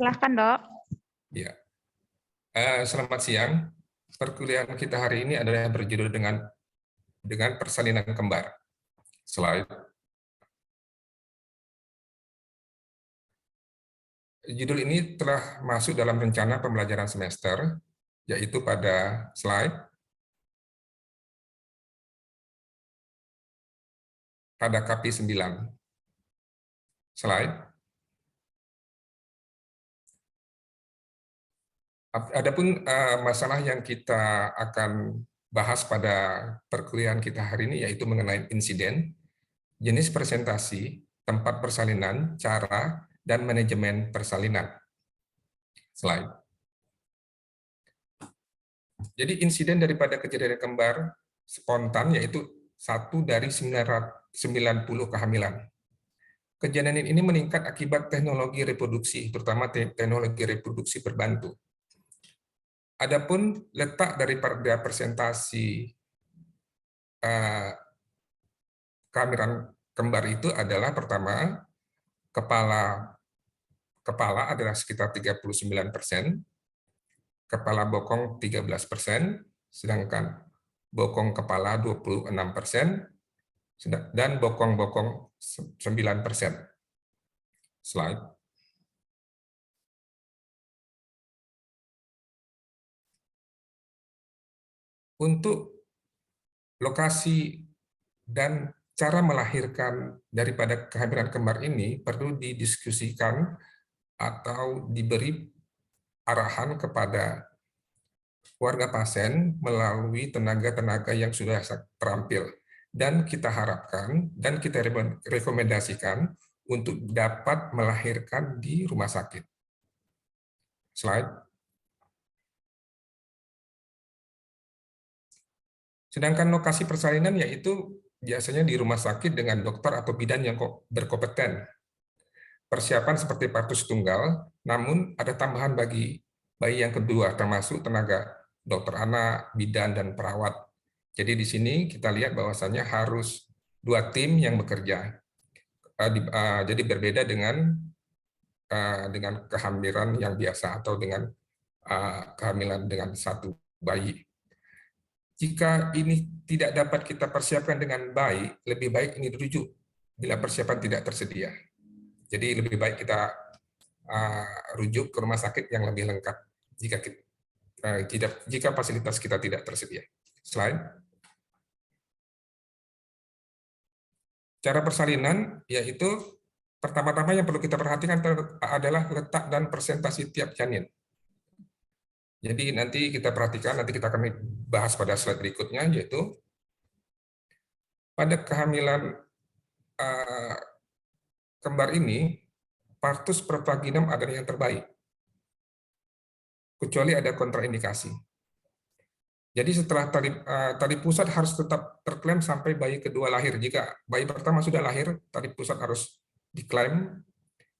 Silahkan, Dok. Ya, selamat siang. Perkuliahan kita hari ini adalah berjudul dengan persalinan kembar. Slide. Judul ini telah masuk dalam rencana pembelajaran semester, yaitu pada slide. Pada KP 9. Slide. Adapun masalah yang kita akan bahas pada perkuliahan kita hari ini yaitu mengenai insiden, jenis presentasi, tempat persalinan, cara, dan manajemen persalinan. Slide. Jadi insiden daripada kejadian kembar spontan yaitu 1 dari 90 kehamilan. Kejadian ini meningkat akibat teknologi reproduksi, terutama teknologi reproduksi berbantu. Adapun letak daripada presentasi kehamilan kembar itu adalah pertama, kepala adalah sekitar 39%, kepala bokong 13%, sedangkan bokong kepala 26%, dan bokong-bokong 9%. Slide. Untuk lokasi dan cara melahirkan daripada kehamilan kembar ini perlu didiskusikan atau diberi arahan kepada keluarga pasien melalui tenaga-tenaga yang sudah terampil. Dan kita harapkan dan kita rekomendasikan untuk dapat melahirkan di rumah sakit. Slide. Sedangkan lokasi persalinan yaitu biasanya di rumah sakit dengan dokter atau bidan yang berkompeten. Persiapan seperti partus tunggal, namun ada tambahan bagi bayi yang kedua, termasuk tenaga dokter anak, bidan, dan perawat. Jadi di sini kita lihat bahwasannya harus 2 tim yang bekerja. Jadi berbeda dengan kehamilan yang biasa atau dengan kehamilan dengan 1 bayi. Jika ini tidak dapat kita persiapkan dengan baik, lebih baik ini dirujuk bila persiapan tidak tersedia. Jadi lebih baik kita rujuk ke rumah sakit yang lebih lengkap jika fasilitas kita tidak tersedia. Slide. Cara persalinan yaitu pertama-tama yang perlu kita perhatikan adalah letak dan presentasi tiap janin. Jadi nanti kita perhatikan, nanti kita akan bahas pada slide berikutnya, yaitu pada kehamilan kembar ini, partus per vaginam adalah yang terbaik, kecuali ada kontraindikasi. Jadi setelah tali pusat harus tetap terklaim sampai bayi kedua lahir. Jika bayi pertama sudah lahir, tali pusat harus diklaim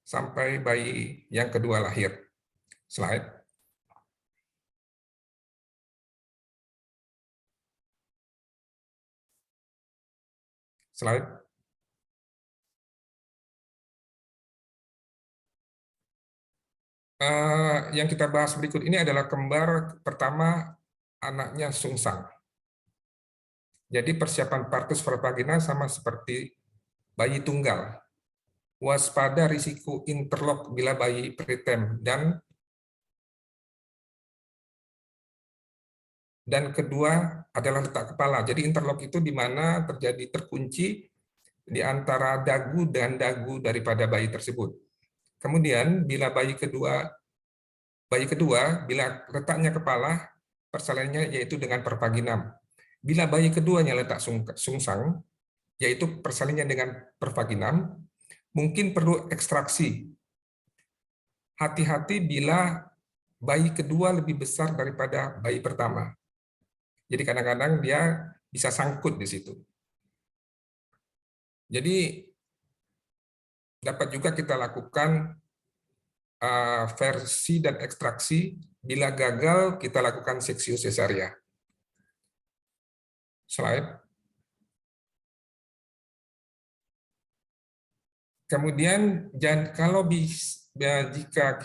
sampai bayi yang kedua lahir. Slide. Slide. Yang kita bahas berikut ini adalah kembar pertama anaknya sungsang. Jadi persiapan partus vagina sama seperti bayi tunggal. Waspada risiko interlock bila bayi preterm dan kedua adalah letak kepala. Jadi interlock itu di mana terjadi terkunci di antara dagu dan dagu daripada bayi tersebut. Kemudian bila bayi kedua bila letaknya kepala, persalinannya yaitu dengan pervaginam. Bila bayi keduanya letak sungsang, yaitu persalinannya dengan pervaginam, mungkin perlu ekstraksi. Hati-hati bila bayi kedua lebih besar daripada bayi pertama. Jadi kadang-kadang dia bisa sangkut di situ. Jadi dapat juga kita lakukan versi dan ekstraksi. Bila gagal, kita lakukan seksio sesaria. Slide. Kemudian kalau jika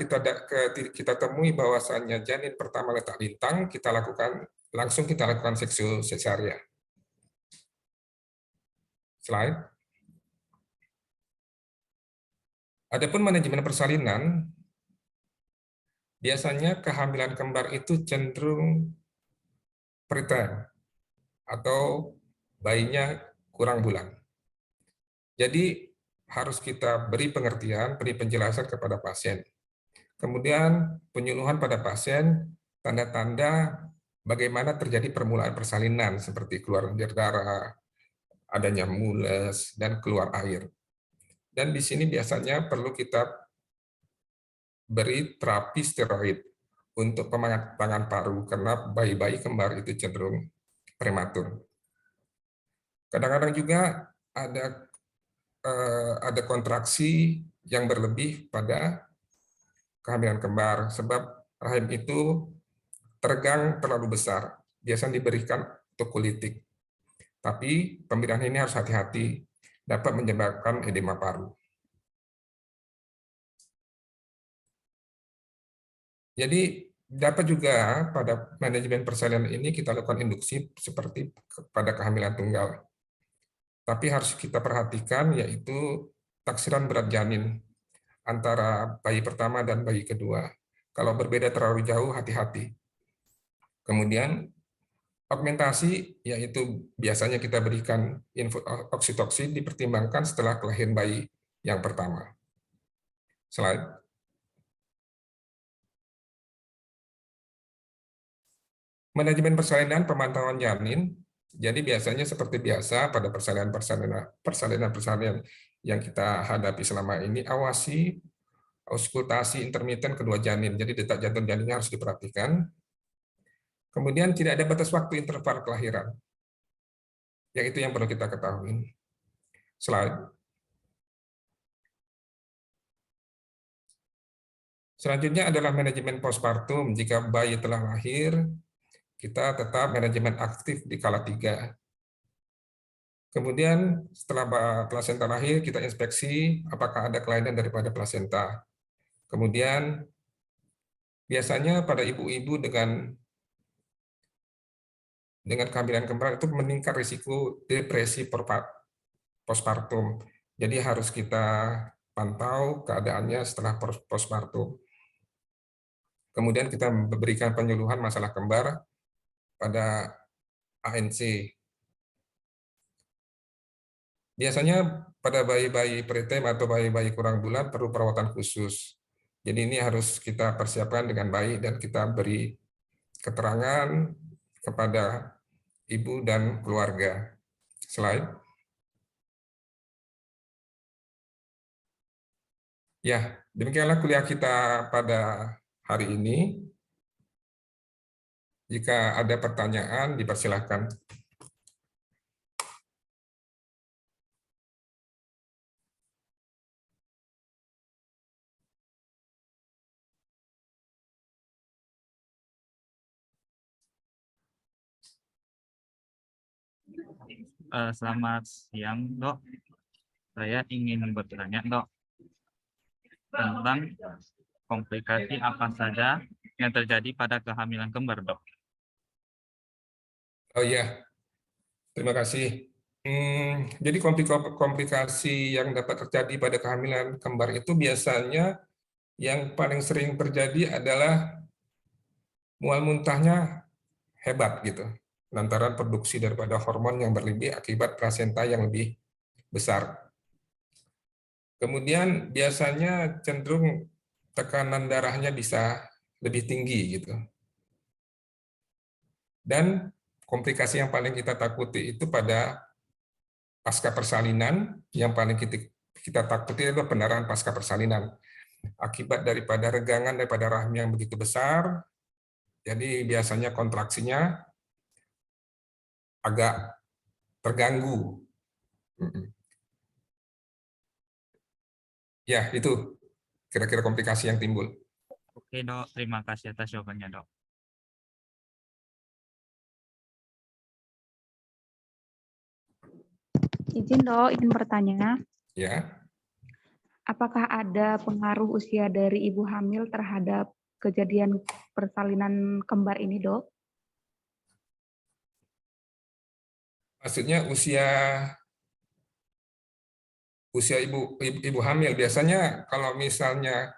kita temui bahwasannya janin pertama letak lintang, langsung kita lakukan seksul sesaria. Slide. Adapun manajemen persalinan, biasanya kehamilan kembar itu cenderung preterm atau bayinya kurang bulan. Jadi harus kita beri pengertian, beri penjelasan kepada pasien. Kemudian penyuluhan pada pasien tanda-tanda bagaimana terjadi permulaan persalinan seperti keluar darah, adanya mules, dan keluar air. Dan di sini biasanya perlu kita beri terapi steroid untuk pematangan paru karena bayi-bayi kembar itu cenderung prematur. Kadang-kadang juga ada kontraksi yang berlebih pada kehamilan kembar sebab rahim itu tegang terlalu besar. Biasanya diberikan tokolitik. Tapi pemberian ini harus hati-hati, dapat menyebabkan edema paru. Jadi dapat juga pada manajemen persalinan ini kita lakukan induksi seperti pada kehamilan tunggal. Tapi harus kita perhatikan yaitu taksiran berat janin antara bayi pertama dan bayi kedua. Kalau berbeda terlalu jauh, hati-hati. Kemudian augmentasi, yaitu biasanya kita berikan oksitoksin dipertimbangkan setelah kelahiran bayi yang pertama. Slide. Manajemen persalinan pemantauan janin, jadi biasanya seperti biasa pada persalinan yang kita hadapi selama ini, awasi auskultasi intermiten kedua janin, jadi detak jantung janinnya harus diperhatikan. Kemudian tidak ada batas waktu interval kelahiran, yang itu yang perlu kita ketahui. Slide. Selanjutnya adalah manajemen postpartum. Jika bayi telah lahir, kita tetap manajemen aktif di kala 3. Kemudian setelah plasenta lahir, kita inspeksi apakah ada kelainan daripada plasenta. Kemudian biasanya pada ibu-ibu dengan kehamilan kembar itu meningkat risiko depresi postpartum. Jadi harus kita pantau keadaannya setelah postpartum. Kemudian kita memberikan penyuluhan masalah kembar pada ANC. Biasanya pada bayi-bayi preterm atau bayi-bayi kurang bulan perlu perawatan khusus. Jadi ini harus kita persiapkan dengan baik dan kita beri keterangan kepada ibu dan keluarga. Slide. Ya, demikianlah kuliah kita pada hari ini. Jika ada pertanyaan, dipersilahkan. Selamat siang, Dok. Saya ingin bertanya, Dok, tentang komplikasi apa saja yang terjadi pada kehamilan kembar, Dok. Oh iya, terima kasih. Jadi komplikasi yang dapat terjadi pada kehamilan kembar itu biasanya yang paling sering terjadi adalah mual muntahnya hebat gitu, lantaran produksi daripada hormon yang berlebih akibat plasenta yang lebih besar. Kemudian biasanya cenderung tekanan darahnya bisa lebih tinggi gitu. Dan komplikasi yang paling kita takuti itu pada pasca persalinan, yang paling kita takuti adalah pendarahan pasca persalinan. Akibat daripada regangan daripada rahim yang begitu besar, jadi biasanya kontraksinya agak terganggu. Ya, itu kira-kira komplikasi yang timbul. Oke, Dok. Terima kasih atas jawabannya, Dok. Izin, Dok, izin bertanya. Ya. Apakah ada pengaruh usia dari ibu hamil terhadap kejadian persalinan kembar ini, Dok? Maksudnya usia ibu hamil. Biasanya kalau misalnya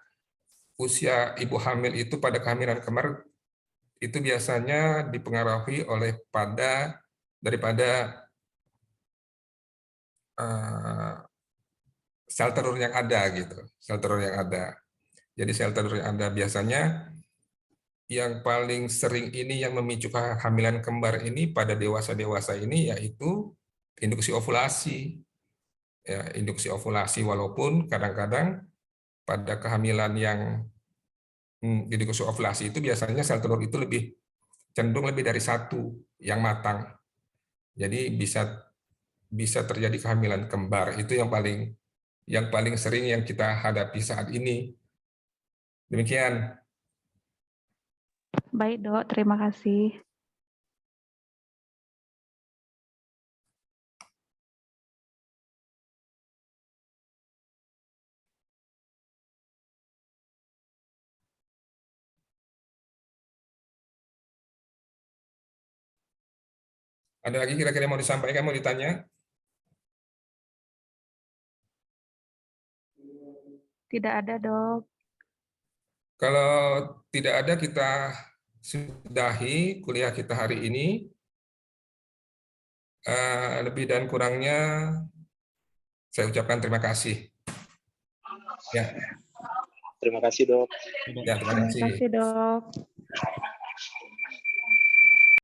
usia ibu hamil itu pada kehamilan kembar itu biasanya dipengaruhi oleh daripada sel telur yang ada gitu, sel telur yang ada. Jadi sel telur yang ada biasanya yang paling sering ini yang memicu kehamilan kembar ini pada dewasa-dewasa ini yaitu induksi ovulasi. Ya, induksi ovulasi walaupun kadang-kadang pada kehamilan yang induksi ovulasi itu biasanya sel telur itu cenderung lebih dari satu yang matang. Jadi bisa terjadi kehamilan kembar. Itu yang paling sering yang kita hadapi saat ini. Demikian. Baik, Dok. Terima kasih. Ada lagi kira-kira mau disampaikan, mau ditanya? Tidak ada, Dok. Kalau tidak ada, kita sudahi kuliah kita hari ini. Lebih dan kurangnya saya ucapkan terima kasih. Ya. Terima kasih, Dok. Ya, terima Terima kasih. kasih, Dok.